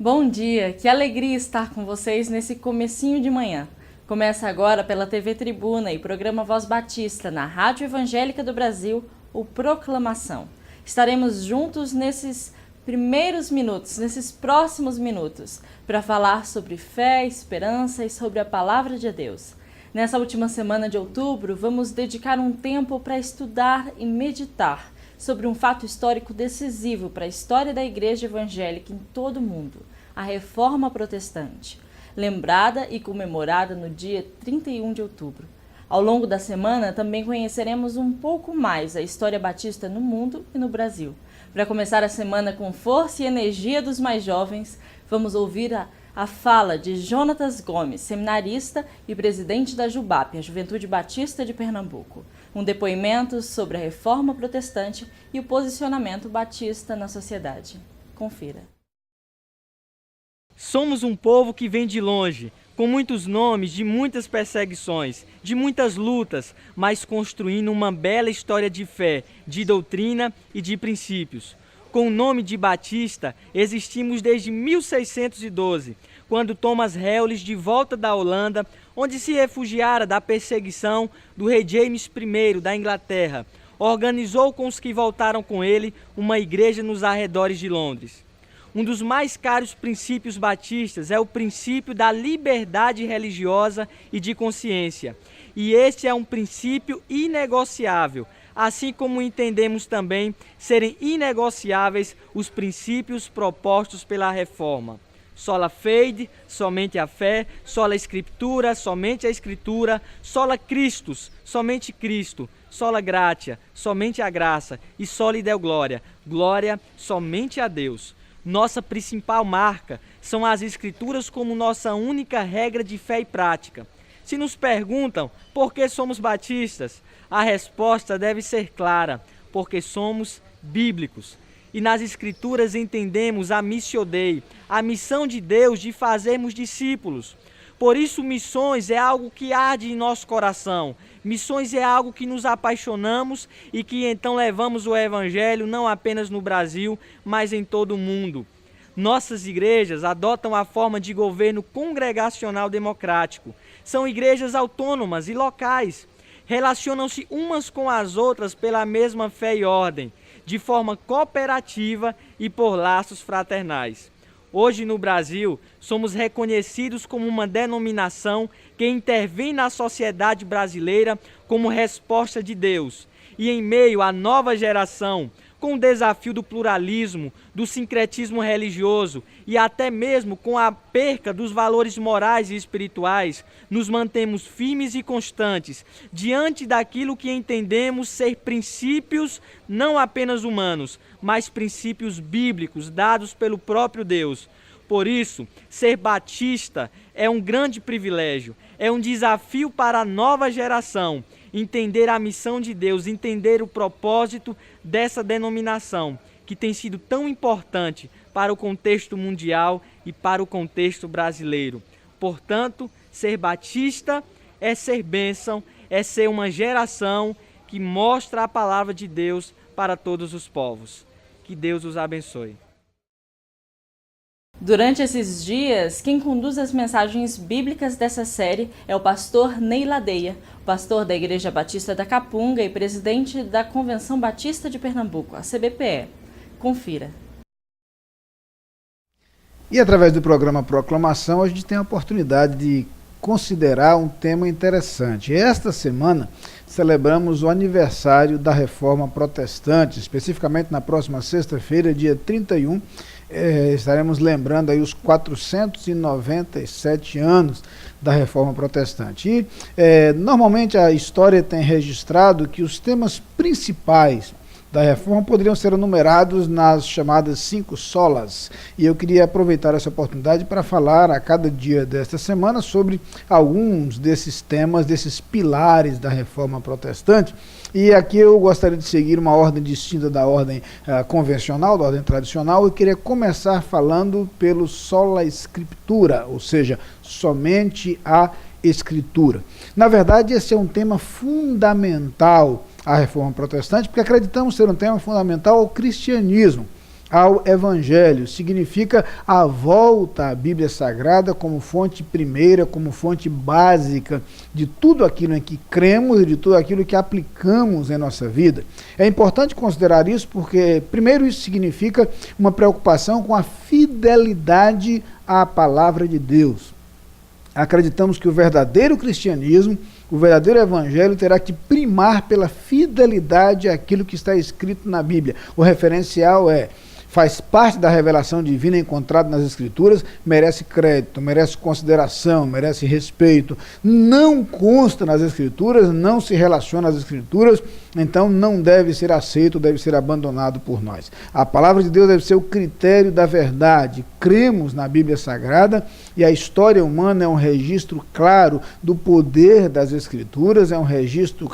Bom dia, que alegria estar com vocês nesse comecinho de manhã. Começa agora pela TV Tribuna e programa Voz Batista na Rádio Evangélica do Brasil, o Proclamação. Estaremos juntos nesses primeiros minutos, nesses próximos minutos, para falar sobre fé, esperança e sobre a Palavra de Deus. Nessa última semana de outubro, vamos dedicar um tempo para estudar e meditar sobre um fato histórico decisivo para a história da Igreja Evangélica em todo o mundo, a Reforma Protestante, lembrada e comemorada no dia 31 de outubro. Ao longo da semana, também conheceremos um pouco mais a história batista no mundo e no Brasil. Para começar a semana com força e energia dos mais jovens, vamos ouvir a fala de Jonatas Gomes, seminarista e presidente da JUBAP, a Juventude Batista de Pernambuco. Um depoimento sobre a Reforma Protestante e o posicionamento batista na sociedade. Confira. Somos um povo que vem de longe, com muitos nomes, de muitas perseguições, de muitas lutas, mas construindo uma bela história de fé, de doutrina e de princípios. Com o nome de Batista, existimos desde 1612, quando Thomas Hellis, de volta da Holanda, onde se refugiara da perseguição do rei James I da Inglaterra, organizou com os que voltaram com ele uma igreja nos arredores de Londres. Um dos mais caros princípios batistas é o princípio da liberdade religiosa e de consciência. E este é um princípio inegociável, assim como entendemos também serem inegociáveis os princípios propostos pela Reforma. Sola Fide, somente a fé, sola Scriptura, somente a Escritura, sola Christus, somente Cristo, sola Gratia, somente a graça, e soli Deo Glória, glória somente a Deus. Nossa principal marca são as Escrituras como nossa única regra de fé e prática. Se nos perguntam por que somos batistas, a resposta deve ser clara, porque somos bíblicos. E nas Escrituras entendemos a Missio Dei, a missão de Deus de fazermos discípulos. Por isso, missões é algo que arde em nosso coração. Missões é algo que nos apaixonamos e que então levamos o Evangelho não apenas no Brasil, mas em todo o mundo. Nossas igrejas adotam a forma de governo congregacional democrático. São igrejas autônomas e locais. Relacionam-se umas com as outras pela mesma fé e ordem, de forma cooperativa e por laços fraternais. Hoje no Brasil, somos reconhecidos como uma denominação que intervém na sociedade brasileira como resposta de Deus. E em meio à nova geração, com o desafio do pluralismo, do sincretismo religioso e até mesmo com a perca dos valores morais e espirituais, nos mantemos firmes e constantes diante daquilo que entendemos ser princípios não apenas humanos, mas princípios bíblicos dados pelo próprio Deus. Por isso, ser batista é um grande privilégio, é um desafio para a nova geração, entender a missão de Deus, entender o propósito dessa denominação, que tem sido tão importante para o contexto mundial e para o contexto brasileiro. Portanto, ser batista é ser bênção, é ser uma geração que mostra a palavra de Deus para todos os povos. Que Deus os abençoe. Durante esses dias, quem conduz as mensagens bíblicas dessa série é o pastor Ney Ladeia, pastor da Igreja Batista da Capunga e presidente da Convenção Batista de Pernambuco, a CBPE. Confira. E através do programa Proclamação, a gente tem a oportunidade de considerar um tema interessante. Esta semana celebramos o aniversário da Reforma Protestante, especificamente na próxima sexta-feira, dia 31, estaremos lembrando aí os 497 anos da Reforma Protestante. E normalmente a história tem registrado que os temas principais da Reforma poderiam ser enumerados nas chamadas 5 solas. E eu queria aproveitar essa oportunidade para falar a cada dia desta semana sobre alguns desses temas, desses pilares da Reforma Protestante. E aqui eu gostaria de seguir uma ordem distinta da ordem convencional, da ordem tradicional. Eu queria começar falando pelo sola scriptura, ou seja, somente a Escritura. Na verdade, esse é um tema fundamental à Reforma Protestante, porque acreditamos ser um tema fundamental ao cristianismo. ao Evangelho. Significa a volta à Bíblia Sagrada como fonte primeira, como fonte básica de tudo aquilo em que cremos e de tudo aquilo que aplicamos em nossa vida. É importante considerar isso porque, primeiro, isso significa uma preocupação com a fidelidade à palavra de Deus. Acreditamos que o verdadeiro cristianismo, o verdadeiro evangelho terá que primar pela fidelidade àquilo que está escrito na Bíblia. O referencial faz parte da revelação divina encontrada nas Escrituras, merece crédito, merece consideração, merece respeito. Não consta nas Escrituras, não se relaciona às Escrituras, então não deve ser aceito, deve ser abandonado por nós. A palavra de Deus deve ser o critério da verdade. Cremos na Bíblia Sagrada e a história humana é um registro claro do poder das Escrituras, é um registro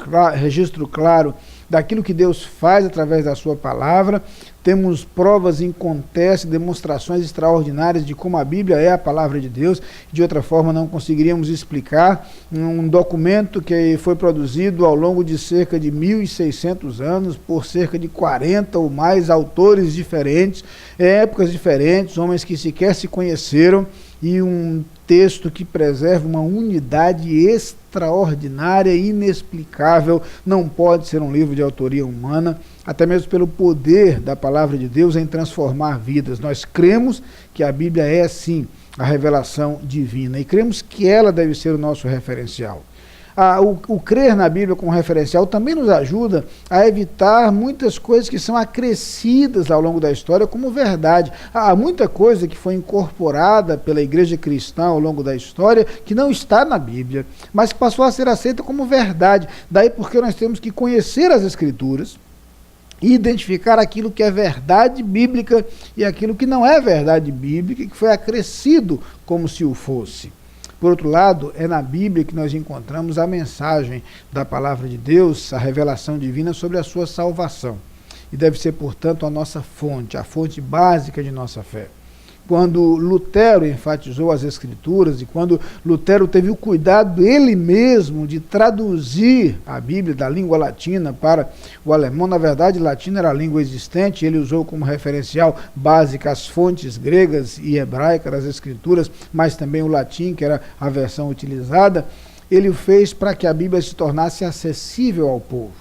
claro daquilo que Deus faz através da sua palavra. Temos provas incontestas, demonstrações extraordinárias de como a Bíblia é a palavra de Deus. De outra forma, não conseguiríamos explicar um documento que foi produzido ao longo de cerca de 1.600 anos, por cerca de 40 ou mais autores diferentes, épocas diferentes, homens que sequer se conheceram, e um texto que preserva uma unidade extraordinária, inexplicável. Não pode ser um livro de autoria humana, até mesmo pelo poder da palavra de Deus em transformar vidas. Nós cremos que a Bíblia é, sim, a revelação divina, e cremos que ela deve ser o nosso referencial. O crer na Bíblia como referencial também nos ajuda a evitar muitas coisas que são acrescidas ao longo da história como verdade. Há muita coisa que foi incorporada pela igreja cristã ao longo da história que não está na Bíblia, mas que passou a ser aceita como verdade. Daí porque nós temos que conhecer as Escrituras e identificar aquilo que é verdade bíblica e aquilo que não é verdade bíblica e que foi acrescido como se o fosse. Por outro lado, é na Bíblia que nós encontramos a mensagem da palavra de Deus, a revelação divina sobre a sua salvação. E deve ser, portanto, a nossa fonte, a fonte básica de nossa fé. Quando Lutero enfatizou as Escrituras e quando Lutero teve o cuidado ele mesmo de traduzir a Bíblia da língua latina para o alemão, na verdade, latim era a língua existente, ele usou como referencial básica as fontes gregas e hebraicas das Escrituras, mas também o latim, que era a versão utilizada. Ele fez para que a Bíblia se tornasse acessível ao povo.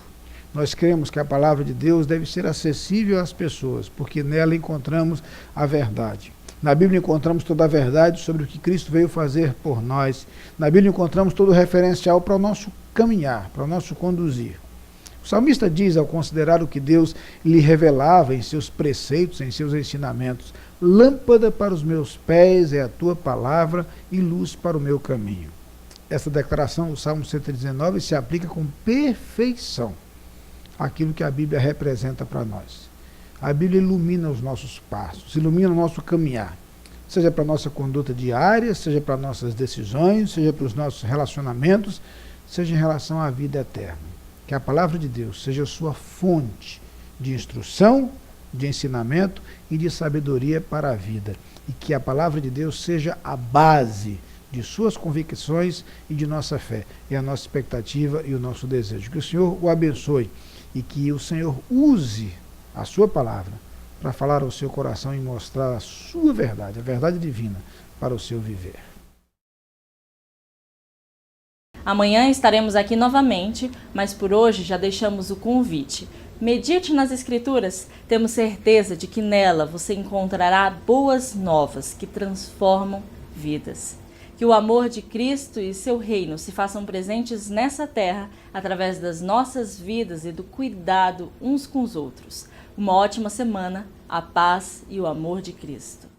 Nós cremos que a palavra de Deus deve ser acessível às pessoas, porque nela encontramos a verdade. Na Bíblia encontramos toda a verdade sobre o que Cristo veio fazer por nós. Na Bíblia encontramos todo o referencial para o nosso caminhar, para o nosso conduzir. O salmista diz, ao considerar o que Deus lhe revelava em seus preceitos, em seus ensinamentos: lâmpada para os meus pés é a tua palavra e luz para o meu caminho. Essa declaração do Salmo 119 se aplica com perfeição àquilo que a Bíblia representa para nós. A Bíblia ilumina os nossos passos, ilumina o nosso caminhar, seja para a nossa conduta diária, seja para nossas decisões, seja para os nossos relacionamentos, seja em relação à vida eterna. Que a palavra de Deus seja sua fonte de instrução, de ensinamento e de sabedoria para a vida. E que a palavra de Deus seja a base de suas convicções e de nossa fé. É a nossa expectativa e o nosso desejo. Que o Senhor o abençoe e que o Senhor use a sua palavra para falar ao seu coração e mostrar a sua verdade, a verdade divina, para o seu viver. Amanhã estaremos aqui novamente, mas por hoje já deixamos o convite. Medite nas Escrituras, temos certeza de que nela você encontrará boas novas que transformam vidas. Que o amor de Cristo e seu reino se façam presentes nessa terra através das nossas vidas e do cuidado uns com os outros. Uma ótima semana, a paz e o amor de Cristo.